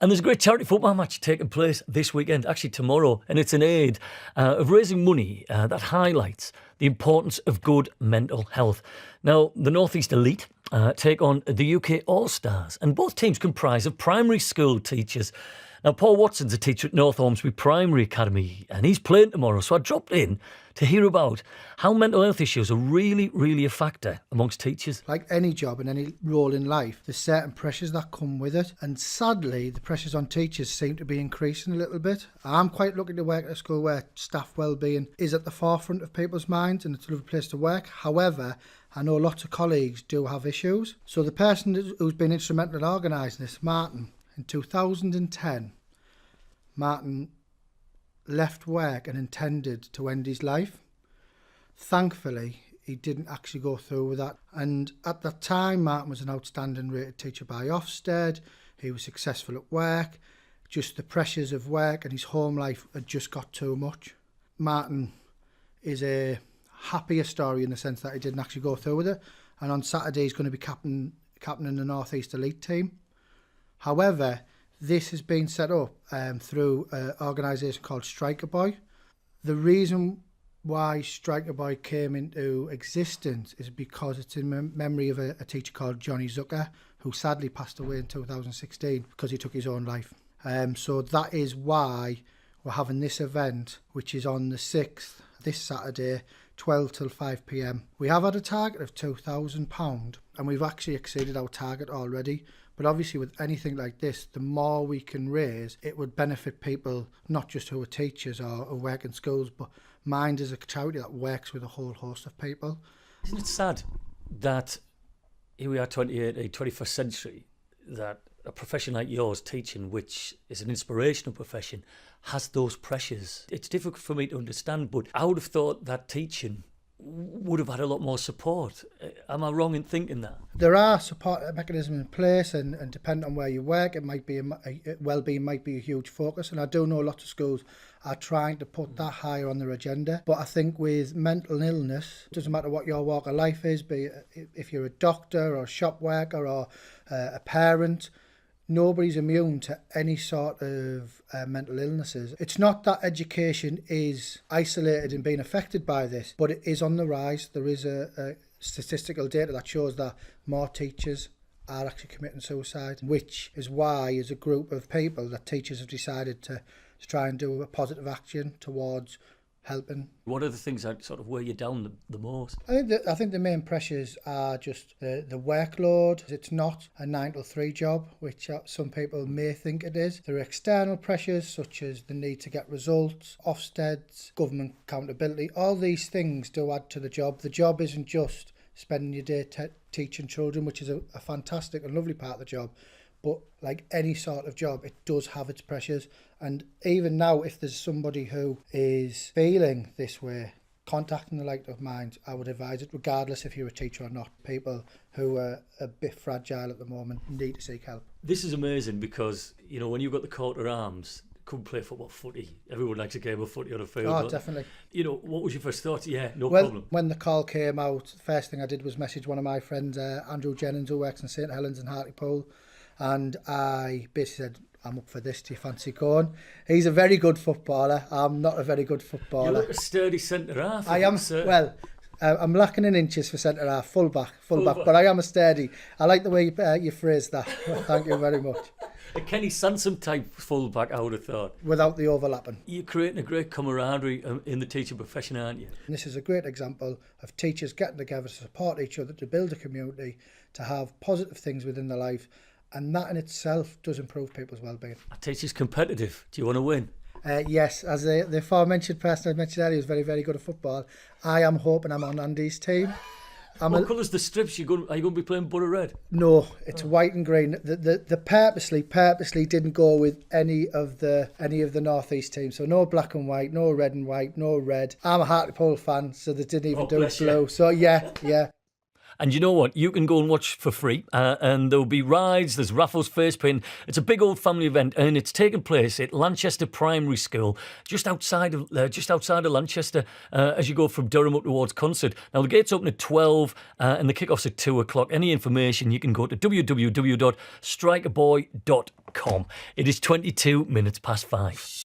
And there's a great charity football match taking place this weekend, actually tomorrow, and it's in aid of raising money that highlights the importance of good mental health. Now, the North East Elite take on the UK All-Stars, and both teams comprise of primary school teachers. Now, Paul Watson's a teacher at North Ormsby Primary Academy, and he's playing tomorrow, so I dropped in to hear about how mental health issues are really, really a factor amongst teachers. Like any job and any role in life, there's certain pressures that come with it. And sadly, the pressures on teachers seem to be increasing a little bit. I'm quite lucky to work at a school where staff wellbeing is at the forefront of people's minds and it's a lovely place to work. However, I know lots of colleagues do have issues. So the person who's been instrumental in organising this, Martin, in 2010, Martin left work and intended to end his life. Thankfully, he didn't actually go through with that. And at that time, Martin was an outstanding rated teacher by Ofsted. He was successful at work. Just the pressures of work and his home life had just got too much. Martin is a happier story in the sense that he didn't actually go through with it. And on Saturday, he's going to be captaining the North East Elite team. However, this has been set up through an organisation called Striker Boy. The reason why Striker Boy came into existence is because it's in memory of a teacher called Johnny Zucker, who sadly passed away in 2016 because he took his own life. So that is why we're having this event, which is on the 6th, this Saturday, 12 till 5 p.m. We have had a target of £2,000 and we've actually exceeded our target already. But obviously with anything like this, the more we can raise, it would benefit people, not just who are teachers or who work in schools, but Mind is a charity that works with a whole host of people. Isn't it sad that here we are, 21st century, that a profession like yours, teaching, which is an inspirational profession, has those pressures? It's difficult for me to understand, but I would have thought that teaching would have had a lot more support. Am I wrong in thinking that? There are support mechanisms in place, and depending on where you work, it might be well-being might be a huge focus. And I do know lots of schools are trying to put that higher on their agenda. But I think with mental illness, it doesn't matter what your walk of life is, be it if you're a doctor or a shop worker or a parent. Nobody's immune to any sort of mental illnesses. It's not that education is isolated and being affected by this, but it is on the rise. There is a statistical data that shows that more teachers are actually committing suicide, which is why, as a group of people, that teachers have decided to try and do a positive action towards helping. What are the things that sort of weigh you down the most? I think the main pressures are just the workload. It's not a 9 to 3 job, which some people may think it is. There are external pressures such as the need to get results, Ofsteds, government accountability. All these things do add to the job. The job isn't just spending your day teaching children, which is a fantastic and lovely part of the job. But like any sort of job, it does have its pressures. And even now, if there's somebody who is feeling this way, contacting the like of Mind, I would advise it, regardless if you're a teacher or not. People who are a bit fragile at the moment need to seek help. This is amazing because, you know, when you've got the coat of arms, couldn't play football, footy. Everyone likes a game of footy on a field. Oh, definitely. You know, what was your first thought? Yeah, no well, problem. When the call came out, the first thing I did was message one of my friends, Andrew Jennings, who works in St Helens in Hartlepool. And I basically said, I'm up for this, do you fancy going? He's a very good footballer. I'm not a very good footballer. You look a sturdy centre-half. I am, well, I'm lacking in inches for centre-half, full-back, but I am a sturdy. I like the way you phrased that. Thank you very much. A Kenny Sansom type full-back, I would have thought. Without the overlapping. You're creating a great camaraderie in the teaching profession, aren't you? And this is a great example of teachers getting together to support each other, to build a community, to have positive things within their life. And that in itself does improve people's well-being. A teacher's competitive. Do you want to win? Yes, as the aforementioned person I mentioned earlier is very, very good at football. I am hoping I'm on Andy's team. What colour's the strips? Are you going to be playing Borough Red? No, it's white and green. The purposely didn't go with any of the North East teams. So no black and white, no red and white, no red. I'm a Hartlepool fan, so they didn't even do it blue. So yeah. And you know what? You can go and watch for free. And there'll be rides, there's raffles, face paint. It's a big old family event, and it's taking place at Lanchester Primary School, just outside of Lanchester, as you go from Durham up towards Concert. Now, the gates open at 12 and the kick-off's at 2 o'clock. Any information, you can go to www.strikerboy.com. It is 22 minutes past 5.